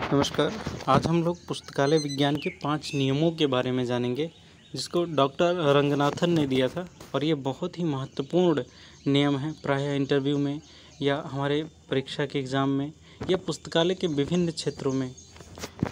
नमस्कार। आज हम लोग पुस्तकालय विज्ञान के 5 नियमों के बारे में जानेंगे, जिसको डॉक्टर रंगनाथन ने दिया था। और ये बहुत ही महत्वपूर्ण नियम है। प्रायः इंटरव्यू में या हमारे परीक्षा के एग्ज़ाम में या पुस्तकालय के विभिन्न क्षेत्रों में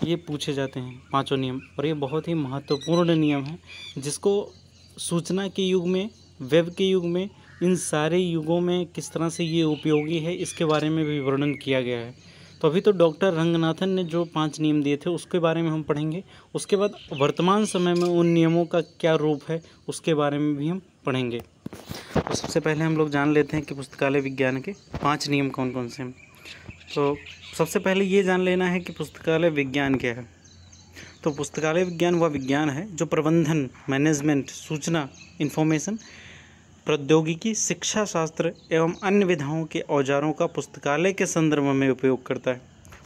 ये पूछे जाते हैं पाँचों नियम। और ये बहुत ही महत्वपूर्ण नियम है, जिसको सूचना के युग में, वेब के युग में, इन सारे युगों में किस तरह से ये उपयोगी है, इसके बारे में भी वर्णन किया गया है। तो अभी तो डॉक्टर रंगनाथन ने जो 5 नियम दिए थे उसके बारे में हम पढ़ेंगे। उसके बाद वर्तमान समय में उन नियमों का क्या रूप है, उसके बारे में भी हम पढ़ेंगे। तो सबसे पहले हम लोग जान लेते हैं कि पुस्तकालय विज्ञान के 5 नियम कौन कौन से हैं। तो सबसे पहले ये जान लेना है कि पुस्तकालय विज्ञान क्या है। तो पुस्तकालय विज्ञान वह विज्ञान है जो प्रबंधन, मैनेजमेंट, सूचना, इन्फॉर्मेशन, प्रौद्योगिकी, शिक्षा शास्त्र एवं अन्य विधाओं के औजारों का पुस्तकालय के संदर्भ में उपयोग करता है।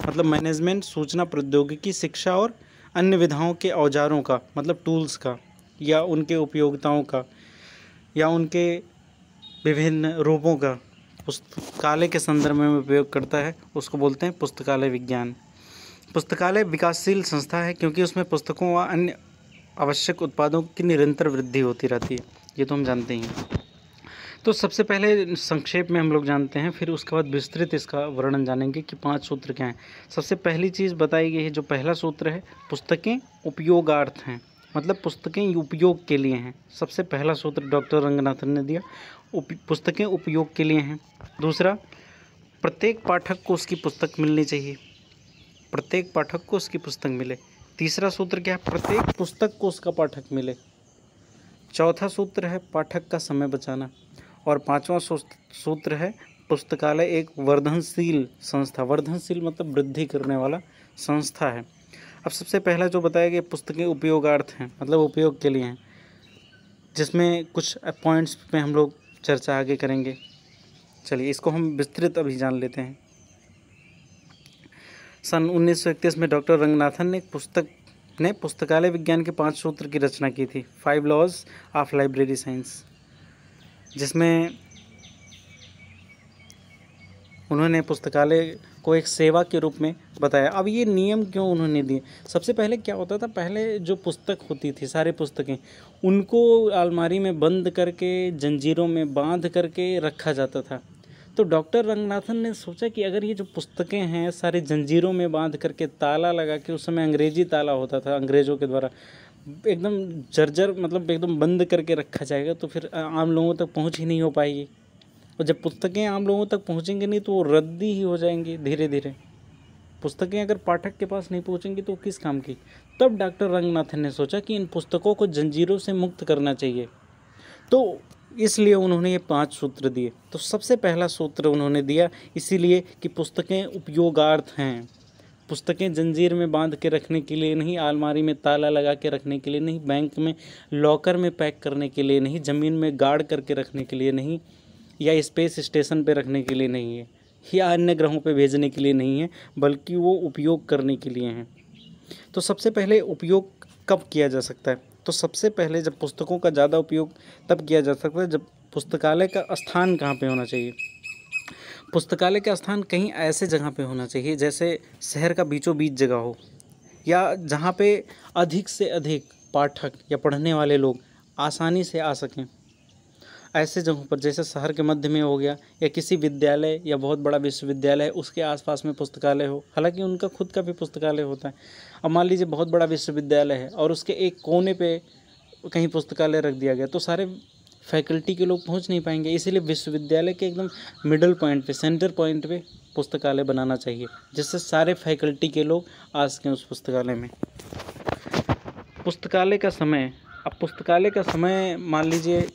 मतलब मैनेजमेंट, सूचना, प्रौद्योगिकी, शिक्षा और अन्य विधाओं के औजारों का, मतलब टूल्स का, या उनके उपयोगिताओं का, या उनके विभिन्न रूपों का पुस्तकालय के संदर्भ में उपयोग करता है, उसको बोलते हैं पुस्तकालय विज्ञान। पुस्तकालय विकासशील संस्था है, क्योंकि उसमें पुस्तकों व अन्य आवश्यक उत्पादों की निरंतर वृद्धि होती रहती है। ये तो हम जानते ही हैं। तो सबसे पहले संक्षेप में हम लोग जानते हैं, फिर उसके बाद विस्तृत इसका वर्णन जानेंगे कि 5 सूत्र क्या हैं। सबसे पहली चीज़ बताई गई है, जो पहला सूत्र है, पुस्तकें उपयोगार्थ हैं, मतलब पुस्तकें उपयोग के लिए हैं। सबसे पहला सूत्र डॉक्टर रंगनाथन ने दिया, पुस्तकें उपयोग के लिए हैं। दूसरा, प्रत्येक पाठक को उसकी पुस्तक मिलनी चाहिए, प्रत्येक पाठक को उसकी पुस्तक मिले। तीसरा सूत्र क्या है, प्रत्येक पुस्तक को उसका पाठक मिले। चौथा सूत्र है, पाठक का समय बचाना। और 5वां सूत्र है, पुस्तकालय एक वर्धनशील संस्था, वर्धनशील मतलब वृद्धि करने वाला संस्था है। अब सबसे पहला जो बताया गया, पुस्तकें उपयोगार्थ हैं, मतलब उपयोग के लिए हैं, जिसमें कुछ पॉइंट्स पे हम लोग चर्चा आगे करेंगे। चलिए इसको हम विस्तृत अभी जान लेते हैं। सन 1931 में डॉक्टर रंगनाथन ने पुस्तकालय विज्ञान के 5 सूत्र की रचना की थी, 5 लॉज ऑफ लाइब्रेरी साइंस, जिसमें उन्होंने पुस्तकालय को एक सेवा के रूप में बताया। अब ये नियम क्यों उन्होंने दिए? सबसे पहले क्या होता था, पहले जो पुस्तक होती थी, सारी पुस्तकें, उनको अलमारी में बंद करके, जंजीरों में बांध करके रखा जाता था। तो डॉक्टर रंगनाथन ने सोचा कि अगर ये जो पुस्तकें हैं सारी जंजीरों में बांध करके, ताला लगा के, उस समय अंग्रेजी ताला होता था, अंग्रेज़ों के द्वारा एकदम जर्जर, मतलब एकदम बंद करके रखा जाएगा, तो फिर आम लोगों तक पहुंच ही नहीं हो पाएगी। और जब पुस्तकें आम लोगों तक पहुंचेंगी नहीं तो वो रद्दी ही हो जाएंगी धीरे धीरे। पुस्तकें अगर पाठक के पास नहीं पहुंचेंगी तो किस काम की? तब डॉक्टर रंगनाथन ने सोचा कि इन पुस्तकों को जंजीरों से मुक्त करना चाहिए। तो इसलिए उन्होंने ये 5 सूत्र दिए। तो सबसे पहला सूत्र उन्होंने दिया इसीलिए कि पुस्तकें उपयोगार्थ हैं। पुस्तकें जंजीर में बांध के रखने के लिए नहीं, अलमारी में ताला लगा के रखने के लिए नहीं, बैंक में लॉकर में पैक करने के लिए नहीं, ज़मीन में गाड़ करके रखने के लिए नहीं, या स्पेस स्टेशन पे रखने के लिए नहीं है, या अन्य ग्रहों पे भेजने के लिए नहीं है, बल्कि वो उपयोग करने के लिए हैं। तो सबसे पहले उपयोग कब किया जा सकता है? तो सबसे पहले जब पुस्तकों का ज़्यादा उपयोग तब किया जा सकता है जब पुस्तकालय का स्थान कहाँ पे होना चाहिए। पुस्तकालय का स्थान कहीं ऐसे जगह पे होना चाहिए जैसे शहर का बीचों बीच जगह हो, या जहाँ पे अधिक से अधिक पाठक या पढ़ने वाले लोग आसानी से आ सकें। ऐसे जगहों पर, जैसे शहर के मध्य में हो गया, या किसी विद्यालय या बहुत बड़ा विश्वविद्यालय उसके आसपास में पुस्तकालय हो। हालांकि उनका खुद का भी पुस्तकालय होता है। अब मान लीजिए बहुत बड़ा विश्वविद्यालय है और उसके एक कोने पे कहीं पुस्तकालय रख दिया गया, तो सारे फैकल्टी के लोग पहुंच नहीं पाएंगे। इसीलिए विश्वविद्यालय के एकदम मिडल पॉइंट पे, सेंटर पॉइंट पे पुस्तकालय बनाना चाहिए, जिससे सारे फैकल्टी के लोग आ सकें उस पुस्तकालय में। पुस्तकालय का समय, अब पुस्तकालय का समय मान लीजिए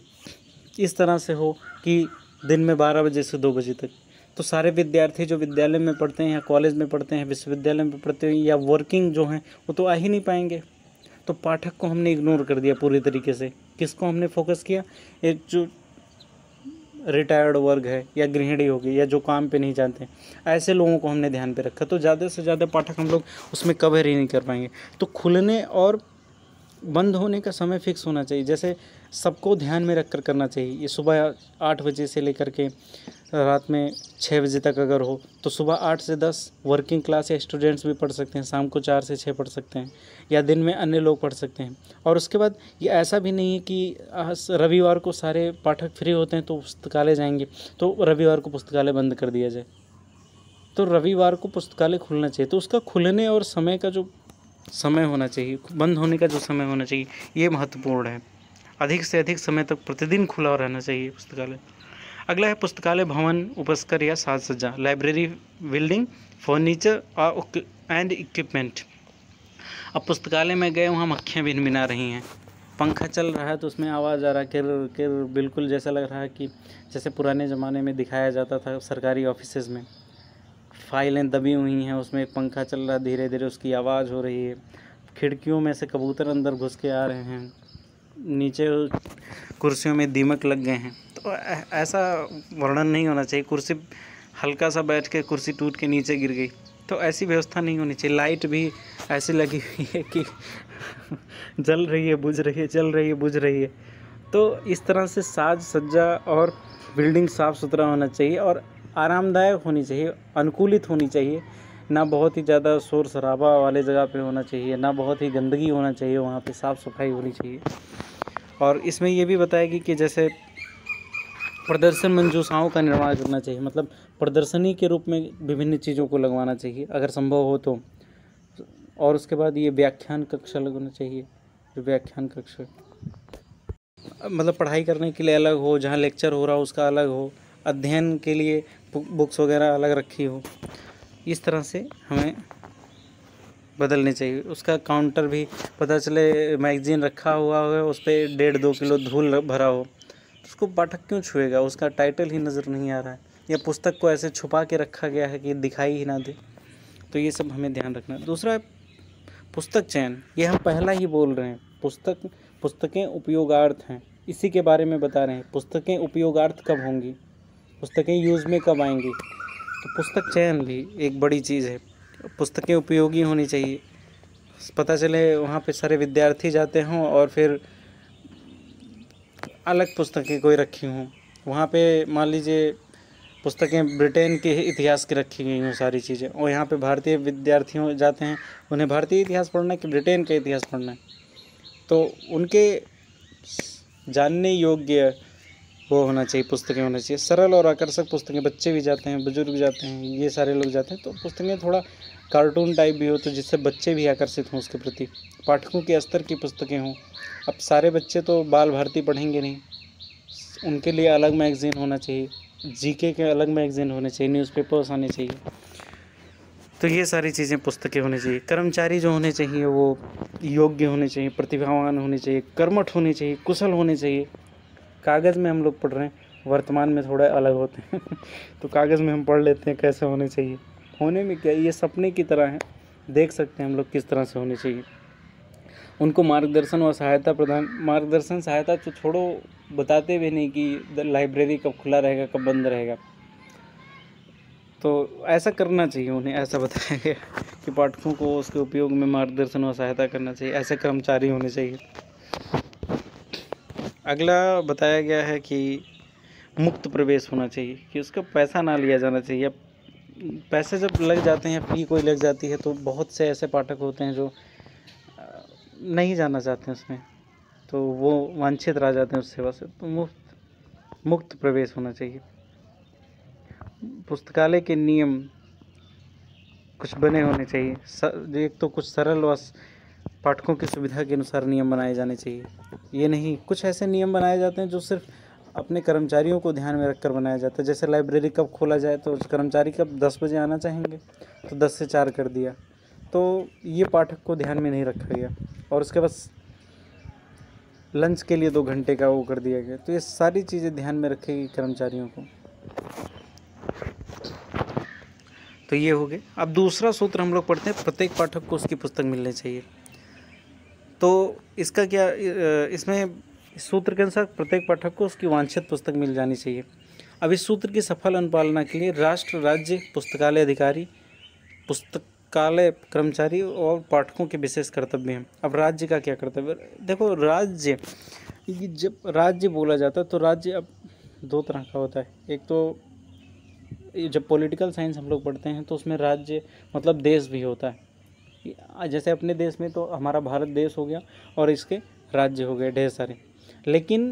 इस तरह से हो कि दिन में 12 बजे से 2 बजे तक, तो सारे विद्यार्थी जो विद्यालय में पढ़ते हैं या कॉलेज में पढ़ते हैं, विश्वविद्यालय में पढ़ते हैं या वर्किंग जो हैं, वो तो आ ही नहीं पाएंगे। तो पाठक को हमने इग्नोर कर दिया पूरी तरीके से। किसको हमने फोकस किया? एक जो रिटायर्ड वर्ग है, या गृहिणी होगी, या जो काम पे नहीं जानते, ऐसे लोगों को हमने ध्यान पे रखा। तो ज़्यादा से ज़्यादा पाठक हम लोग उसमें कवर ही नहीं कर पाएंगे। तो खुलने और बंद होने का समय फिक्स होना चाहिए। जैसे सबको ध्यान में रखकर करना चाहिए। ये सुबह 8 बजे से लेकर के रात में 6 बजे तक अगर हो तो सुबह 8 से 10 वर्किंग क्लास या स्टूडेंट्स भी पढ़ सकते हैं, शाम को 4 से 6 पढ़ सकते हैं, या दिन में अन्य लोग पढ़ सकते हैं। और उसके बाद ये ऐसा भी नहीं है कि रविवार को सारे पाठक फ्री होते हैं तो पुस्तकालय जाएंगे तो रविवार को पुस्तकालय बंद कर दिया जाए। तो रविवार को पुस्तकालय खुलना चाहिए, तो उसका खुलने और समय का जो समय होना चाहिए, बंद होने का जो समय होना चाहिए, ये महत्वपूर्ण है। अधिक से अधिक समय तक प्रतिदिन खुला रहना चाहिए पुस्तकालय। अगला है पुस्तकालय भवन, उपस्कर या साज सज्जा, library building, furniture and equipment. अब पुस्तकालय में गए, वहाँ मक्खियाँ भिनभिना रही हैं, पंखा चल रहा है तो उसमें आवाज़ आ रहा है किर किर, बिल्कुल जैसा लग रहा है कि जैसे पुराने ज़माने में दिखाया जाता था सरकारी ऑफिसेज़ में, फाइलें दबी हुई हैं, उसमें एक पंखा चल रहा है, धीरे धीरे उसकी आवाज़ हो रही है, खिड़कियों में से कबूतर अंदर घुस के आ रहे हैं, नीचे कुर्सियों में दीमक लग गए हैं। तो ऐसा वर्णन नहीं होना चाहिए। कुर्सी हल्का सा बैठ के कुर्सी टूट के नीचे गिर गई, तो ऐसी व्यवस्था नहीं होनी चाहिए। लाइट भी ऐसी लगी हुई है कि जल रही है, बुझ रही है, जल रही है, बुझ रही है। तो इस तरह से साज सज्जा और बिल्डिंग साफ़ सुथरा होना चाहिए और आरामदायक होनी चाहिए, अनुकूलित होनी चाहिए। ना बहुत ही ज़्यादा शोर शराबा वाले जगह पे होना चाहिए, ना बहुत ही गंदगी होना चाहिए, वहाँ पे साफ़ सफाई होनी चाहिए। और इसमें ये भी बताएगी कि जैसे प्रदर्शन मंजूषाओं का निर्माण करना चाहिए, मतलब प्रदर्शनी के रूप में विभिन्न चीज़ों को लगवाना चाहिए अगर संभव हो तो। और उसके बाद ये व्याख्यान कक्ष लगवाना चाहिए, जो व्याख्यान कक्ष मतलब पढ़ाई करने के लिए अलग हो, जहाँ लेक्चर हो रहा हो उसका अलग हो, अध्ययन के लिए बुक्स वगैरह अलग रखी हो, इस तरह से हमें बदलनी चाहिए। उसका काउंटर भी पता चले मैगजीन रखा हुआ है, उस पर 1.5-2 किलो धूल भरा हो, उसको पाठक क्यों छुएगा, उसका टाइटल ही नज़र नहीं आ रहा है, या पुस्तक को ऐसे छुपा के रखा गया है कि दिखाई ही ना दे। तो ये सब हमें ध्यान रखना है। दूसरा है पुस्तक चयन, ये हम पहला ही बोल रहे हैं, पुस्तकें उपयोगार्थ हैं, इसी के बारे में बता रहे हैं। पुस्तकें उपयोगार्थ कब होंगी, पुस्तकें यूज़ में कब आएंगी, तो पुस्तक चयन भी एक बड़ी चीज़ है। पुस्तकें उपयोगी होनी चाहिए, पता चले वहाँ पे सारे विद्यार्थी जाते हों और फिर अलग पुस्तकें कोई रखी हों, वहाँ पे मान लीजिए पुस्तकें ब्रिटेन के इतिहास की रखी गई हों सारी चीज़ें, और यहाँ पे भारतीय विद्यार्थियों जाते हैं, उन्हें भारतीय इतिहास पढ़ना है कि ब्रिटेन का इतिहास पढ़ना है, तो उनके जानने योग्य वो होना चाहिए, पुस्तकें होना चाहिए। सरल और आकर्षक पुस्तकें, बच्चे भी जाते हैं, बुजुर्ग जाते हैं, ये सारे लोग जाते हैं, तो पुस्तकें थोड़ा कार्टून टाइप भी हो तो जिससे बच्चे भी आकर्षित हों उसके प्रति, पाठकों के स्तर की पुस्तकें हों। अब सारे बच्चे तो बाल भारती पढ़ेंगे नहीं, उनके लिए अलग मैगज़ीन होना चाहिए, जीके के अलग मैगज़ीन होने चाहिए, न्यूज़पेपर्स आने चाहिए। तो ये सारी चीज़ें पुस्तकें होनी चाहिए। कर्मचारी जो होने चाहिए वो योग्य होने चाहिए, प्रतिभावान होने चाहिए, कर्मठ होने चाहिए, कुशल होने चाहिए। कागज़ में हम लोग पढ़ रहे हैं, वर्तमान में थोड़ा अलग होते हैं तो कागज़ में हम पढ़ लेते हैं कैसे होने चाहिए, होने में क्या, ये सपने की तरह है, देख सकते हैं हम लोग किस तरह से होने चाहिए। उनको मार्गदर्शन और सहायता प्रदान, मार्गदर्शन सहायता तो छोड़ो, बताते भी नहीं कि लाइब्रेरी कब खुला रहेगा कब बंद रहेगा, तो ऐसा करना चाहिए उन्हें। ऐसा बताया गया कि पाठकों को उसके उपयोग में मार्गदर्शन और सहायता करना चाहिए, ऐसे कर्मचारी होने चाहिए। अगला बताया गया है कि मुक्त प्रवेश होना चाहिए, कि उसका पैसा ना लिया जाना चाहिए। पैसे जब लग जाते हैं, फी कोई लग जाती है, तो बहुत से ऐसे पाठक होते हैं जो नहीं जाना चाहते हैं उसमें, तो वो वांछित रह जाते हैं उस सेवा से। तो मुक्त प्रवेश होना चाहिए। पुस्तकालय के नियम कुछ बने होने चाहिए, एक तो कुछ सरल व पाठकों की सुविधा के अनुसार नियम बनाए जाने चाहिए। ये नहीं, कुछ ऐसे नियम बनाए जाते हैं जो सिर्फ अपने कर्मचारियों को ध्यान में रखकर बनाया जाता है। जैसे लाइब्रेरी कब खोला जाए, तो कर्मचारी कब 10 बजे आना चाहेंगे तो 10 से 4 कर दिया, तो ये पाठक को ध्यान में नहीं रखा गया। और उसके बाद लंच के लिए 2 घंटे का वो कर दिया गया। तो ये सारी चीज़ें ध्यान में रखेगी कर्मचारियों को। तो ये हो गए। अब दूसरा सूत्र हम लोग पढ़ते हैं, प्रत्येक पाठक को उसकी पुस्तक मिलनी चाहिए। तो इसका क्या, इसमें सूत्र के अनुसार प्रत्येक पाठक को उसकी वांछित पुस्तक मिल जानी चाहिए। अब इस सूत्र की सफल अनुपालना के लिए राष्ट्र, राज्य, पुस्तकालय अधिकारी, पुस्तकालय कर्मचारी और पाठकों के विशेष कर्तव्य हैं। अब राज्य का क्या कर्तव्य, देखो राज्य क्योंकि जब राज्य बोला जाता है तो राज्य अब दो तरह का होता है। एक तो जब पॉलिटिकल साइंस हम लोग पढ़ते हैं तो उसमें राज्य मतलब देश भी होता है। जैसे अपने देश में तो हमारा भारत देश हो गया और इसके राज्य हो गए ढेर सारे, लेकिन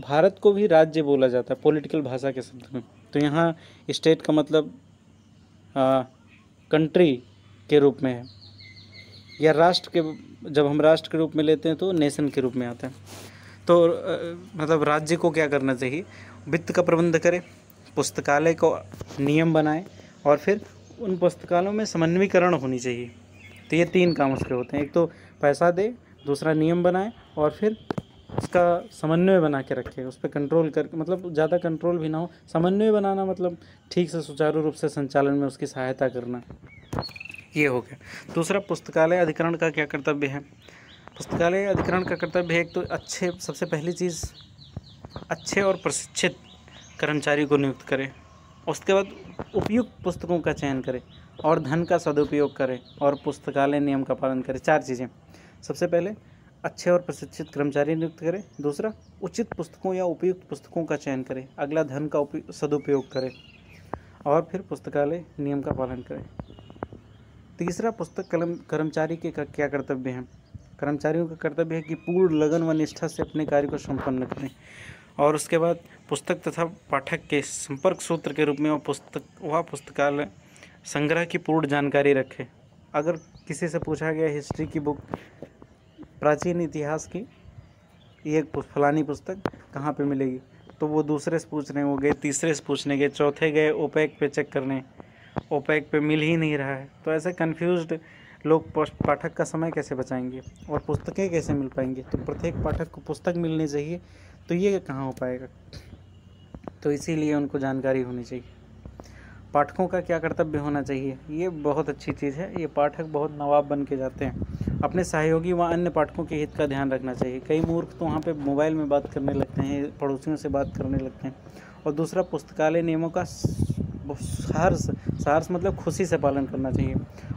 भारत को भी राज्य बोला जाता है पॉलिटिकल भाषा के शब्द में। तो यहाँ स्टेट का मतलब कंट्री के रूप में है, या राष्ट्र के, जब हम राष्ट्र के रूप में लेते हैं तो नेशन के रूप में आता है। तो मतलब राज्य को क्या करना चाहिए, वित्त का प्रबंध करे, पुस्तकालय को नियम बनाए और फिर उन पुस्तकालयों में समन्वयीकरण होनी चाहिए। तो ये 3 काम उसके होते हैं, एक तो पैसा दे, दूसरा नियम बनाए और फिर उसका समन्वय बना के रखे, उस पर कंट्रोल कर, मतलब ज़्यादा कंट्रोल भी ना हो, समन्वय बनाना मतलब ठीक से सुचारू रूप से संचालन में उसकी सहायता करना, ये हो गया। दूसरा, पुस्तकालय अधिकरण का क्या कर्तव्य है। पुस्तकालय अधिकरण का कर्तव्य है एक तो सबसे पहली चीज़ अच्छे और प्रशिक्षित कर्मचारी को नियुक्त करें, उसके बाद उपयुक्त पुस्तकों का चयन करें और धन का सदुपयोग करें और पुस्तकालय नियम का पालन करें। 4 चीज़ें, सबसे पहले अच्छे और प्रशिक्षित कर्मचारी नियुक्त करें, दूसरा उचित पुस्तकों या उपयुक्त पुस्तकों का चयन करें, अगला धन का सदुपयोग करें और फिर पुस्तकालय नियम का पालन करें। तीसरा, पुस्तक कर्मचारी के क्या कर्तव्य हैं। कर्मचारियों का कर्तव्य है कि पूर्ण लगन व निष्ठा से अपने कार्य को संपन्न करें और उसके बाद पुस्तक तथा पाठक के संपर्क सूत्र के रूप में वह पुस्तकालय संग्रह की पूर्ण जानकारी रखे। अगर किसी से पूछा गया हिस्ट्री की बुक, प्राचीन इतिहास की, ये फलानी पुस्तक कहाँ पे मिलेगी, तो वो दूसरे से पूछ रहे हैं, वो गए तीसरे से पूछने गए, चौथे गए ओपेक पे चेक करने, ओपेक पे मिल ही नहीं रहा है। तो ऐसे कन्फ्यूज्ड लोग पाठक का समय कैसे बचाएंगे और पुस्तकें कैसे मिल पाएंगी। तो प्रत्येक पाठक को पुस्तक मिलनी चाहिए, तो ये कहाँ हो पाएगा। तो इसीलिए उनको जानकारी होनी चाहिए। पाठकों का क्या कर्तव्य होना चाहिए, ये बहुत अच्छी चीज़ है। ये पाठक बहुत नवाब बन के जाते हैं, अपने सहयोगी व अन्य पाठकों के हित का ध्यान रखना चाहिए। कई मूर्ख तो वहाँ पे मोबाइल में बात करने लगते हैं, पड़ोसियों से बात करने लगते हैं। और दूसरा, पुस्तकालय नियमों का सहर्ष मतलब खुशी से पालन करना चाहिए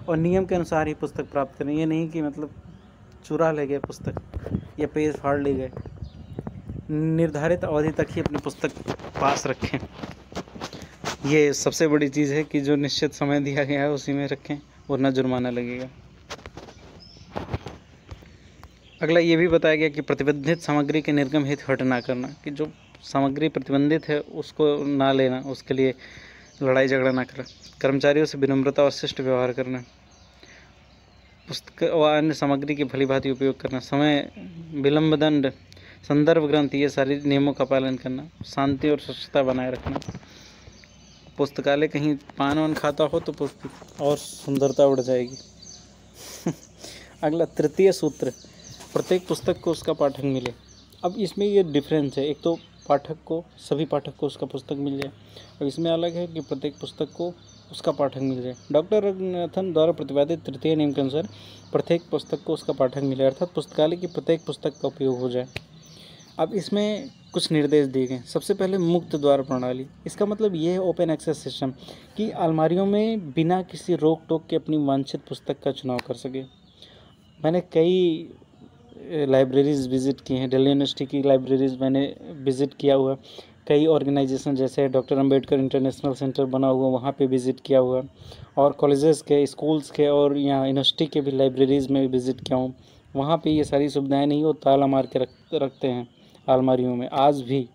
और नियम के अनुसार ही पुस्तक प्राप्त करें। ये नहीं कि मतलब चुरा ले गए पुस्तक या पेज फाड़ ले गए। निर्धारित अवधि तक ही अपनी पुस्तक पास रखें। ये सबसे बड़ी चीज़ है कि जो निश्चित समय दिया गया है उसी में रखें, वरना जुर्माना लगेगा। अगला ये भी बताया गया कि प्रतिबंधित सामग्री के निर्गम हेतु हट ना करना, कि जो सामग्री प्रतिबंधित है उसको ना लेना, उसके लिए लड़ाई झगड़ा ना करना। कर्मचारियों से विनम्रता और शिष्ट व्यवहार करना, पुस्तक व अन्य सामग्री की भलीभांति उपयोग करना, समय विलंब दंड, संदर्भ ग्रंथ, ये सारे नियमों का पालन करना, शांति और स्वच्छता बनाए रखना। पुस्तकालय कहीं पान वान खाता हो तो और सुंदरता उड़ जाएगी। अगला, तृतीय सूत्र, प्रत्येक पुस्तक को उसका पाठक मिले। अब इसमें ये डिफरेंस है, एक तो सभी पाठक को उसका पुस्तक मिल जाए, और इसमें अलग है कि प्रत्येक पुस्तक को उसका पाठक मिल जाए। डॉक्टर रंगनाथन द्वारा प्रतिपादित तृतीय नियम के अनुसार प्रत्येक पुस्तक को उसका पाठक मिले, अर्थात पुस्तकालय की प्रत्येक पुस्तक का उपयोग हो जाए। अब इसमें कुछ निर्देश दिए गए। सबसे पहले, मुक्त द्वार प्रणाली। इसका मतलब ये है ओपन एक्सेस सिस्टम, कि अलमारियों में बिना किसी रोक टोक के अपनी वांछित पुस्तक का चुनाव कर सके। मैंने कई लाइब्रेरीज़ विज़िट की हैं, दिल्ली यूनिवर्सिटी की लाइब्रेरीज़ मैंने विज़िट किया हुआ, कई ऑर्गेनाइजेशन जैसे डॉक्टर अंबेडकर इंटरनेशनल सेंटर बना हुआ, वहाँ पे विज़िट किया हुआ, और कॉलेजेस के, स्कूल्स के और यहाँ यूनिवर्सिटी के भी लाइब्रेरीज़ में विज़िट किया हूँ। वहाँ पे ये सारी सुविधाएं नहीं, वो ताला मार के रखते हैं अलमारियों में आज भी।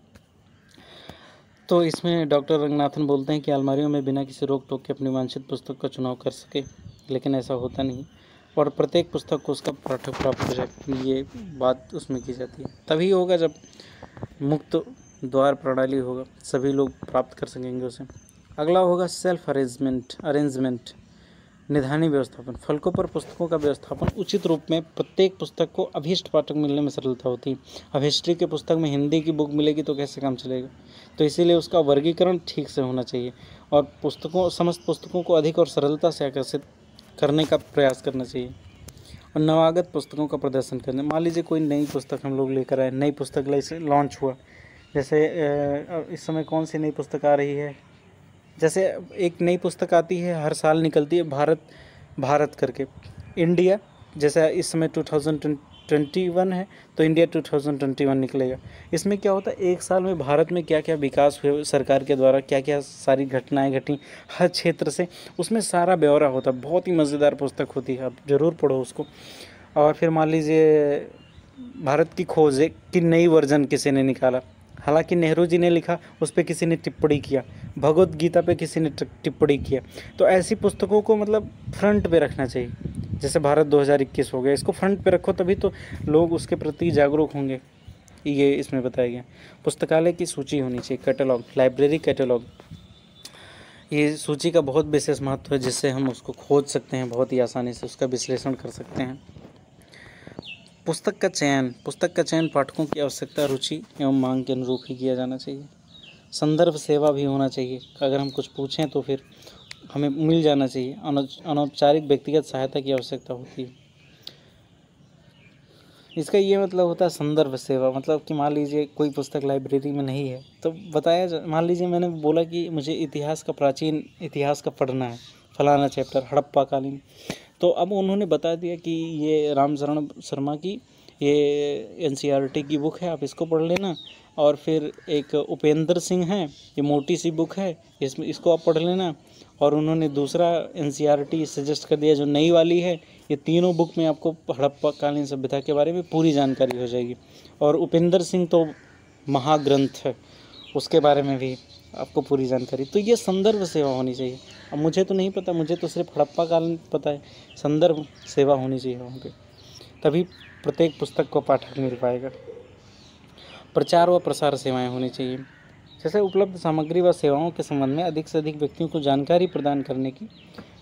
तो इसमें डॉक्टर रंगनाथन बोलते हैं कि अलमारियों में बिना किसी रोक टोक के अपनी वांछित पुस्तक का चुनाव कर सके, लेकिन ऐसा होता नहीं, और प्रत्येक पुस्तक को उसका पाठक प्राप्त हो जाए, ये बात उसमें की जाती है। तभी होगा जब मुक्त द्वार प्रणाली होगा, सभी लोग प्राप्त कर सकेंगे उसे। अगला होगा सेल्फ अरेंजमेंट, निधानी व्यवस्थापन। फलकों पर पुस्तकों का व्यवस्थापन उचित रूप में, प्रत्येक पुस्तक को अभीष्ट पाठक मिलने में सरलता होती है। अब हिस्ट्री के पुस्तक में हिंदी की बुक मिलेगी तो कैसे काम चलेगा, तो इसीलिए उसका वर्गीकरण ठीक से होना चाहिए और समस्त पुस्तकों को अधिक और सरलता से आकर्षित करने का प्रयास करना चाहिए। और नवागत पुस्तकों का प्रदर्शन करना, मान लीजिए कोई नई पुस्तक हम लोग लेकर आए, नई पुस्तक लॉन्च हुआ, जैसे इस समय कौन सी नई पुस्तक आ रही है, जैसे एक नई पुस्तक आती है हर साल निकलती है, भारत करके, इंडिया, जैसे इस समय 2021 है तो इंडिया 2021 निकलेगा। इसमें क्या होता है, एक साल में भारत में क्या क्या विकास हुए, सरकार के द्वारा क्या क्या सारी घटनाएं घटी हर क्षेत्र से, उसमें सारा ब्यौरा होता है। बहुत ही मज़ेदार पुस्तक होती है, आप ज़रूर पढ़ो उसको। और फिर मान लीजिए भारत की खोज की नई वर्जन किसी ने निकाला, हालांकि नेहरू जी ने लिखा, उस पर किसी ने टिप्पणी किया, भगवत गीता पे किसी ने टिप्पणी किया। तो ऐसी पुस्तकों को मतलब फ्रंट पे रखना चाहिए। जैसे भारत 2021 हो गया, इसको फ्रंट पे रखो तभी तो लोग उसके प्रति जागरूक होंगे। ये इसमें बताया गया। पुस्तकालय की सूची होनी चाहिए, कैटलॉग, लाइब्रेरी कैटलॉग। ये सूची का बहुत विशेष महत्व है, जिससे हम उसको खोज सकते हैं, बहुत ही आसानी से उसका विश्लेषण कर सकते हैं। पुस्तक का चयन पाठकों की आवश्यकता, रुचि एवं मांग के अनुरूप ही किया जाना चाहिए। संदर्भ सेवा भी होना चाहिए, अगर हम कुछ पूछें तो फिर हमें मिल जाना चाहिए। अनौपचारिक व्यक्तिगत सहायता की आवश्यकता होती है। इसका ये मतलब होता है संदर्भ सेवा, मतलब कि मान लीजिए कोई पुस्तक लाइब्रेरी में नहीं है तो बताया, मान लीजिए मैंने बोला कि मुझे इतिहास का, प्राचीन इतिहास का पढ़ना है, फलाना चैप्टर हड़प्पा कालीन, तो अब उन्होंने बता दिया कि ये रामचरण शर्मा की ये NCERT की बुक है, आप इसको पढ़ लेना। और फिर एक उपेंद्र सिंह है, ये मोटी सी बुक है, इसको आप पढ़ लेना। और उन्होंने दूसरा NCERT सजेस्ट कर दिया जो नई वाली है। ये तीनों बुक में आपको हड़प्पा कालीन सभ्यता के बारे में पूरी जानकारी हो जाएगी। और उपेंद्र सिंह तो महाग्रंथ है, उसके बारे में भी आपको पूरी जानकारी। तो ये संदर्भ सेवा होनी चाहिए। अब मुझे तो नहीं पता, मुझे तो सिर्फ हड़प्पा कालीन पता है, संदर्भ सेवा होनी चाहिए वहाँ पे, तभी प्रत्येक पुस्तक को पाठक मिल पाएगा। प्रचार व प्रसार सेवाएं होनी चाहिए, जैसे उपलब्ध सामग्री व सेवाओं के संबंध में अधिक से अधिक व्यक्तियों को जानकारी प्रदान करने की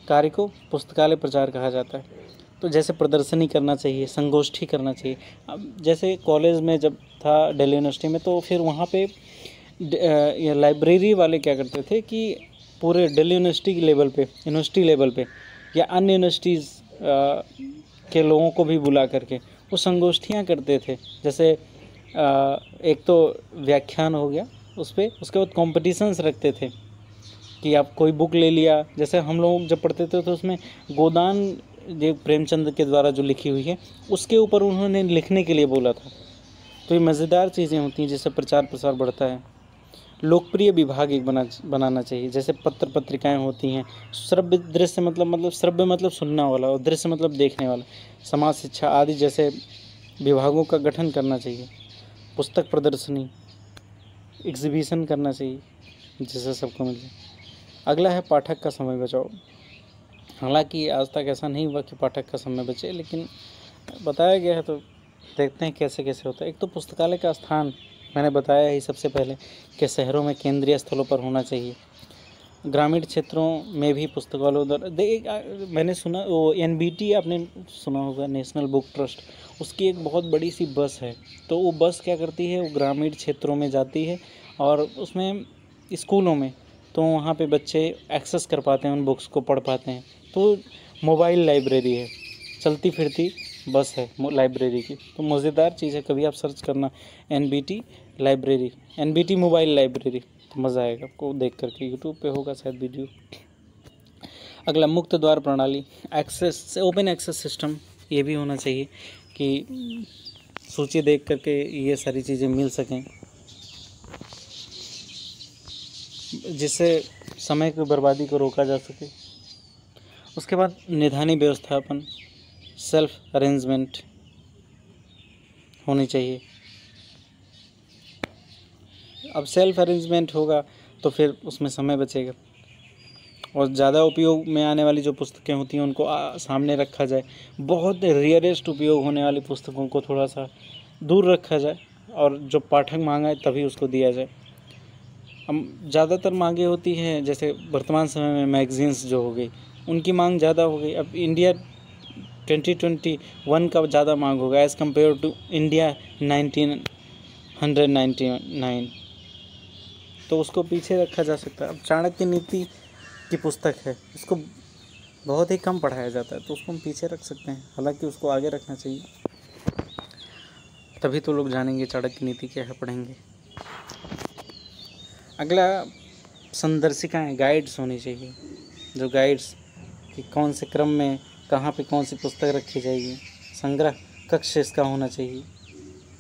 कार्य को पुस्तकालय प्रचार कहा जाता है। तो जैसे प्रदर्शनी करना चाहिए, संगोष्ठी करना चाहिए। अब जैसे कॉलेज में जब था, दिल्ली यूनिवर्सिटी में, तो फिर वहाँ पे ये लाइब्रेरी वाले क्या करते थे कि पूरे दिल्ली यूनिवर्सिटी के लेवल पे, यूनिवर्सिटी लेवल पे या अन्य यूनिवर्सिटीज़ के लोगों को भी बुला करके वो संगोष्ठियाँ करते थे। जैसे एक तो व्याख्यान हो गया उस पर, उसके बाद कॉम्पिटिशन्स रखते थे कि आप कोई बुक ले लिया। जैसे हम लोग जब पढ़ते थे तो उसमें गोदान, जो प्रेमचंद के द्वारा जो लिखी हुई है, उसके ऊपर उन्होंने लिखने के लिए बोला था। तो ये मज़ेदार चीज़ें होती हैं, जिससे प्रचार प्रसार बढ़ता है। लोकप्रिय विभाग एक बनाना चाहिए, जैसे पत्र पत्रिकाएं होती हैं। श्रव्य दृश्य मतलब श्रव्य मतलब सुनना वाला, और दृश्य मतलब देखने वाला, समाज शिक्षा आदि जैसे विभागों का गठन करना चाहिए। पुस्तक प्रदर्शनी, एग्जीबिशन करना चाहिए, जिससे सबको मिल जाए। अगला है पाठक का समय बचाओ। हालांकि आज तक ऐसा नहीं हुआ कि पाठक का समय बचे, लेकिन बताया गया है तो देखते हैं कैसे कैसे होता है। एक तो पुस्तकालय का स्थान मैंने बताया ही सबसे पहले कि शहरों में केंद्रीय स्थलों पर होना चाहिए। ग्रामीण क्षेत्रों में भी पुस्तकालयों द्वारा, मैंने सुना वो NBT आपने सुना होगा, नेशनल बुक ट्रस्ट, उसकी एक बहुत बड़ी सी बस है। तो वो बस क्या करती है, वो ग्रामीण क्षेत्रों में जाती है और उसमें स्कूलों में, तो वहाँ पे बच्चे एक्सेस कर पाते हैं, उन बुक्स को पढ़ पाते हैं। तो मोबाइल लाइब्रेरी है, चलती फिरती बस है लाइब्रेरी की। तो मज़ेदार चीज़ है, कभी आप सर्च करना NBT library, NBT mobile library, तो मज़ा आएगा आपको देख करके। यूट्यूब पे होगा शायद वीडियो। अगला मुक्त द्वार प्रणाली, एक्सेस, ओपन एक्सेस सिस्टम, ये भी होना चाहिए कि सूची देख करके ये सारी चीज़ें मिल सकें, जिससे समय की बर्बादी को रोका जा सके। उसके बाद निधानी व्यवस्थापन, सेल्फ अरेंजमेंट होनी चाहिए। अब सेल्फ अरेंजमेंट होगा तो फिर उसमें समय बचेगा, और ज़्यादा उपयोग में आने वाली जो पुस्तकें होती हैं उनको सामने रखा जाए। बहुत रेयरेस्ट उपयोग होने वाली पुस्तकों को थोड़ा सा दूर रखा जाए, और जो पाठक मांगा है तभी उसको दिया जाए। हम ज़्यादातर मांगे होती हैं, जैसे वर्तमान समय में मैगज़ीन्स जो हो गई, उनकी मांग ज़्यादा हो गई। अब इंडिया 2021 का ज़्यादा मांग होगा एज़ कम्पेयर टू इंडिया 1999, तो उसको पीछे रखा जा सकता है। अब चाणक्य नीति की पुस्तक है, उसको बहुत ही कम पढ़ाया जाता है, तो उसको हम पीछे रख सकते हैं, हालांकि उसको आगे रखना चाहिए, तभी तो लोग जानेंगे चाणक्य नीति क्या है, पढ़ेंगे। अगला संदर्शिकाएँ, गाइड्स होनी चाहिए, जो गाइड्स कि कौन से क्रम में कहाँ पे कौन सी पुस्तक रखी जाएगी। संग्रह कक्ष इसका होना चाहिए,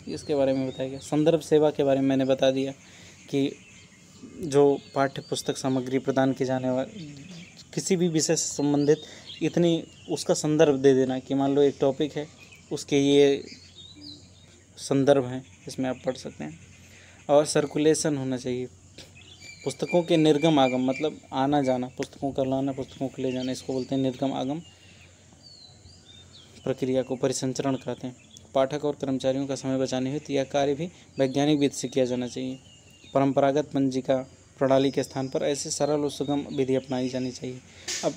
इसके बारे में बताया गया। संदर्भ सेवा के बारे में मैंने बता दिया कि जो पाठ्य पुस्तक सामग्री प्रदान की जाने वाली किसी भी विषय से संबंधित इतनी उसका संदर्भ दे देना कि मान लो एक टॉपिक है, उसके ये संदर्भ हैं, इसमें आप पढ़ सकते हैं। और सर्कुलेशन होना चाहिए, पुस्तकों के निर्गम आगम मतलब आना जाना, पुस्तकों का लाना, पुस्तकों को ले जाना, इसको बोलते हैं निर्गम आगम प्रक्रिया को परिसंचरण कहते हैं। पाठक और कर्मचारियों का समय बचाने हेतु यह कार्य भी वैज्ञानिक विधि से किया जाना चाहिए। परंपरागत पंजिका प्रणाली के स्थान पर ऐसे सरल और सुगम विधि अपनाई जानी चाहिए। अब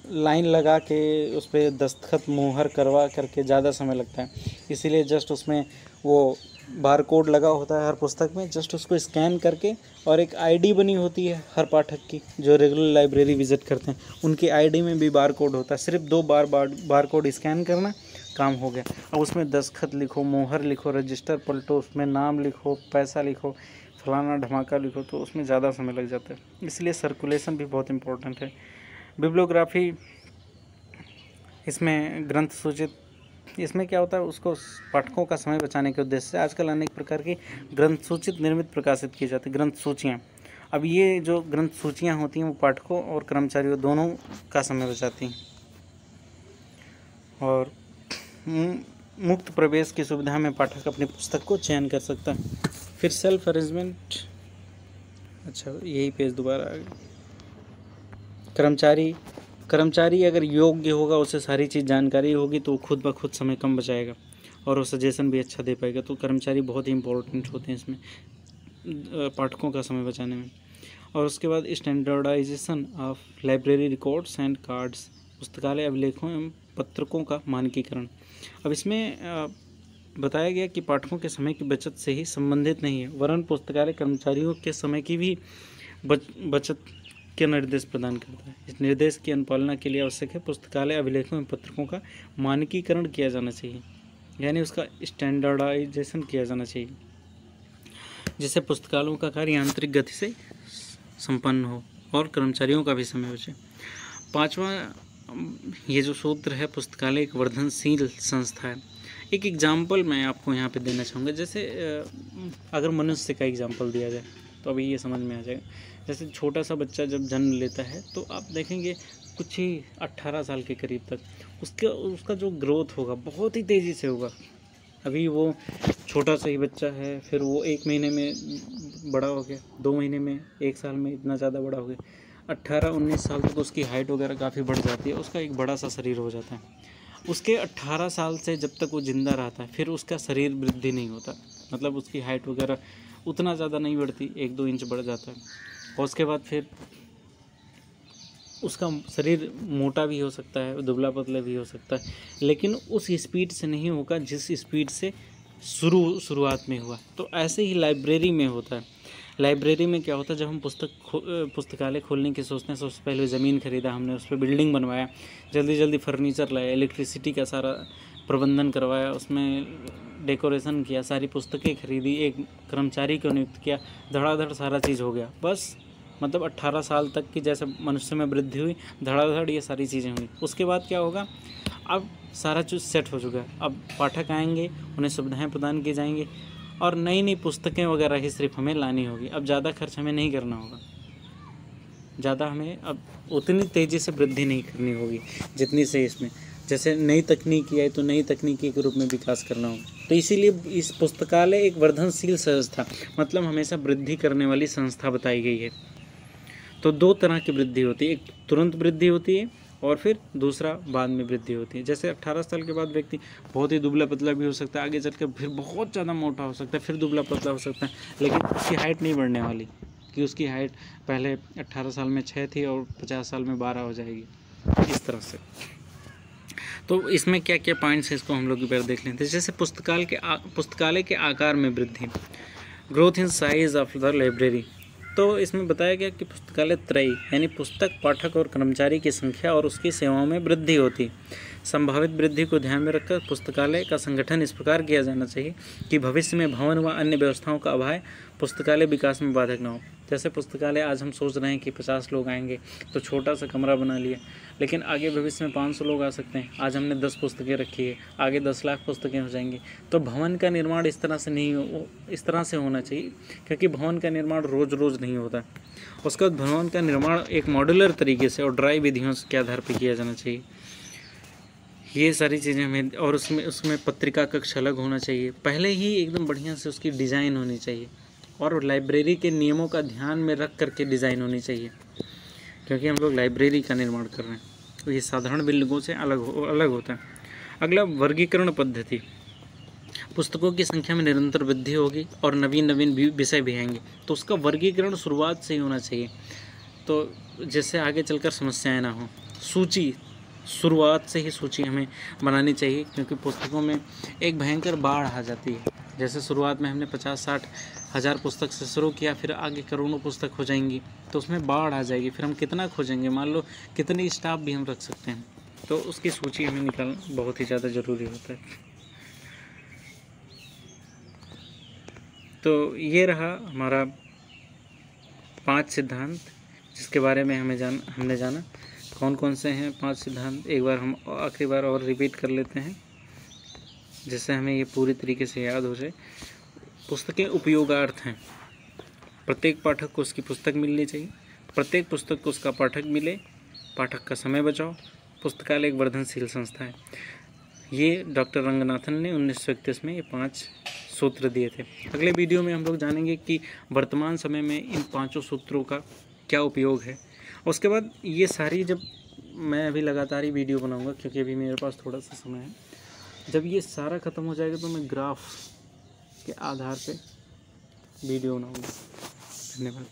लाइन लगा के उस पर दस्तखत मुहर करवा करके ज़्यादा समय लगता है, इसीलिए जस्ट उसमें वो बार कोड लगा होता है हर पुस्तक में, जस्ट उसको स्कैन करके, और एक आईडी बनी होती है हर पाठक की जो रेगुलर लाइब्रेरी विजिट करते हैं, उनकी आईडी में भी बार कोड होता है। सिर्फ 2 बार कोड स्कैन करना, काम हो गया। अब उसमें दस्तखत लिखो, मोहर लिखो, रजिस्टर पलटो, उसमें नाम लिखो, पैसा लिखो, फलाना धमाका लिखो, तो उसमें ज़्यादा समय लग जाता है। इसलिए सर्कुलेशन भी बहुत इम्पोर्टेंट है। बिब्लियोग्राफी, इसमें ग्रंथ सूचित, इसमें क्या होता है, उसको पाठकों का समय बचाने के उद्देश्य से आजकल अनेक प्रकार की ग्रंथ सूचित निर्मित प्रकाशित की जाती है, ग्रंथ सूचियाँ। अब ये जो ग्रंथ सूचियाँ होती हैं वो पाठकों और कर्मचारियों दोनों का समय बचाती हैं। और मुक्त प्रवेश की सुविधा में पाठक अपनी पुस्तक को चयन कर सकता है। फिर सेल्फ अरेंजमेंट, अच्छा यही पेज दोबारा आ गया। कर्मचारी अगर योग्य होगा, उसे सारी चीज़ जानकारी होगी, तो खुद ब खुद समय कम बचाएगा और वो सजेशन भी अच्छा दे पाएगा। तो कर्मचारी बहुत ही इंपॉर्टेंट होते हैं इसमें पाठकों का समय बचाने में। और उसके बाद standardisation of library records and cards, पुस्तकालय अभिलेखों एवं पत्रकों का मानकीकरण। अब इसमें बताया गया कि पाठकों के समय की बचत से ही संबंधित नहीं है, वरन पुस्तकालय कर्मचारियों के समय की भी बचत के निर्देश प्रदान करता है। इस निर्देश की अनुपालना के लिए आवश्यक है पुस्तकालय अभिलेखों एवं पत्रकों का मानकीकरण किया जाना चाहिए, यानी उसका स्टैंडर्डाइजेशन किया जाना चाहिए, जिससे पुस्तकालयों का कार्य यांत्रिक गति से संपन्न हो और कर्मचारियों का भी समय बचे। 5वां ये जो सूत्र है, पुस्तकालय एक वर्धनशील संस्था है। एक एग्जाम्पल मैं आपको यहाँ पे देना चाहूँगा। जैसे अगर मनुष्य का एग्जाम्पल दिया जाए तो अभी ये समझ में आ जाएगा। जैसे छोटा सा बच्चा जब जन्म लेता है तो आप देखेंगे कुछ ही 18 साल के करीब तक उसका जो ग्रोथ होगा बहुत ही तेज़ी से होगा। अभी वो छोटा सा ही बच्चा है, फिर वो 1 महीने में बड़ा हो गया, 2 महीने में, 1 साल में इतना ज़्यादा बड़ा हो गया। 18-19 साल तक उसकी हाइट वगैरह काफ़ी बढ़ जाती है, उसका एक बड़ा सा शरीर हो जाता है। उसके 18 साल से जब तक वो ज़िंदा रहता है फिर उसका शरीर वृद्धि नहीं होता, मतलब उसकी हाइट वगैरह उतना ज़्यादा नहीं बढ़ती, 1-2 इंच बढ़ जाता है। और उसके बाद फिर उसका शरीर मोटा भी हो सकता है, दुबला पतला भी हो सकता है, लेकिन उस स्पीड से नहीं होगा जिस स्पीड से शुरुआत में हुआ। तो ऐसे ही लाइब्रेरी में होता है। लाइब्रेरी में क्या होता है, जब हम पुस्तकालय खोलने की सोचते हैं, सबसे पहले ज़मीन खरीदा हमने, उस पर बिल्डिंग बनवाया, जल्दी जल्दी फर्नीचर लाया, इलेक्ट्रिसिटी का सारा प्रबंधन करवाया, उसमें डेकोरेशन किया, सारी पुस्तकें खरीदी, एक कर्मचारी को नियुक्त किया, धड़ाधड़ सारा चीज़ हो गया। बस मतलब 18 साल तक की जैसे मनुष्य में वृद्धि हुई, धड़ाधड़ ये सारी चीज़ें हुई। उसके बाद क्या होगा, अब सारा चीज़ सेट हो चुका है। अब पाठक आएंगे, उन्हें सुविधाएं प्रदान की जाएंगी और नई नई पुस्तकें वगैरह ही सिर्फ हमें लानी होगी। अब ज़्यादा खर्च हमें नहीं करना होगा, ज़्यादा हमें अब उतनी तेज़ी से वृद्धि नहीं करनी होगी जितनी से इसमें, जैसे नई तकनीक आई तो नई तकनीकी के रूप में विकास करना होगा। तो इसीलिए इस पुस्तकालय एक वर्धनशील संस्था, मतलब हमेशा वृद्धि करने वाली संस्था बताई गई है। तो 2 तरह की वृद्धि होती है, एक तुरंत वृद्धि होती है और फिर दूसरा बाद में वृद्धि होती है। जैसे 18 साल के बाद व्यक्ति बहुत ही दुबला पतला भी हो सकता है, आगे चल कर फिर बहुत ज़्यादा मोटा हो सकता है, फिर दुबला पतला हो सकता है, लेकिन उसकी हाइट नहीं बढ़ने वाली, कि उसकी हाइट पहले 18 साल में 6 थी और 50 साल में 12 हो जाएगी, इस तरह से। तो इसमें क्या क्या पॉइंट्स हैं, इसको हम लोग एक बार देख लेते हैं। जैसे पुस्तकालय के आकार में वृद्धि, growth in size of the library. तो इसमें बताया गया कि पुस्तकालय त्रयी यानी पुस्तक, पाठक और कर्मचारी की संख्या और उसकी सेवाओं में वृद्धि होती। संभावित वृद्धि को ध्यान में रखकर पुस्तकालय का संगठन इस प्रकार किया जाना चाहिए कि भविष्य में भवन व अन्य व्यवस्थाओं का अभाव पुस्तकालय विकास में बाधक ना हो। जैसे पुस्तकालय आज हम सोच रहे हैं कि 50 लोग आएंगे तो छोटा सा कमरा बना लिया, लेकिन आगे भविष्य में 500 लोग आ सकते हैं। आज हमने 10 पुस्तकें रखी है, आगे 10 लाख पुस्तकें हो जाएंगी। तो भवन का निर्माण इस तरह से होना चाहिए, क्योंकि भवन का निर्माण रोज़ रोज़ नहीं होता। उसका भवन का निर्माण एक मॉड्यूलर तरीके से और ड्राई विधियों के आधार पर किया जाना चाहिए। ये सारी चीज़ें हमें, और उसमें पत्रिका कक्ष अलग होना चाहिए, पहले ही एकदम बढ़िया से उसकी डिज़ाइन होनी चाहिए, और लाइब्रेरी के नियमों का ध्यान में रख करके डिज़ाइन होनी चाहिए, क्योंकि हम लोग लाइब्रेरी का निर्माण कर रहे हैं, तो ये साधारण बिल्डिंगों से अलग होता है। अगला, वर्गीकरण पद्धति। पुस्तकों की संख्या में निरंतर वृद्धि होगी और नवीन विषय भी आएंगे, तो उसका वर्गीकरण शुरुआत से ही होना चाहिए, तो जिससे आगे चलकर समस्याएं ना हो। सूची, शुरुआत से ही सूची हमें बनानी चाहिए, क्योंकि पुस्तकों में एक भयंकर बाढ़ आ जाती है। जैसे शुरुआत में हमने 50-60 हज़ार पुस्तक से शुरू किया, फिर आगे करोड़ों पुस्तक हो जाएंगी, तो उसमें बाढ़ आ जाएगी, फिर हम कितना खोजेंगे, मान लो कितनी स्टाफ भी हम रख सकते हैं, तो उसकी सूची हमें निकालना बहुत ही ज़्यादा ज़रूरी होता है। तो ये रहा हमारा 5 सिद्धांत, जिसके बारे में हमने जाना। कौन कौन से हैं 5 सिद्धांत, एक बार हम आखिरी बार और रिपीट कर लेते हैं, जिससे हमें ये पूरी तरीके से याद हो जाए। पुस्तकें उपयोगार्थ हैं, प्रत्येक पाठक को उसकी पुस्तक मिलनी चाहिए, प्रत्येक पुस्तक को उसका पाठक मिले, पाठक का समय बचाओ, पुस्तकालय एक वर्धनशील संस्था है। ये डॉक्टर रंगनाथन ने 1931 में ये 5 सूत्र दिए थे। अगले वीडियो में हम लोग जानेंगे कि वर्तमान समय में इन 5 सूत्रों का क्या उपयोग है। उसके बाद ये सारी, जब मैं अभी लगातार ही वीडियो बनाऊंगा, क्योंकि अभी मेरे पास थोड़ा सा समय है, जब ये सारा ख़त्म हो जाएगा तो मैं ग्राफ के आधार पे वीडियो बनाऊंगा। धन्यवाद।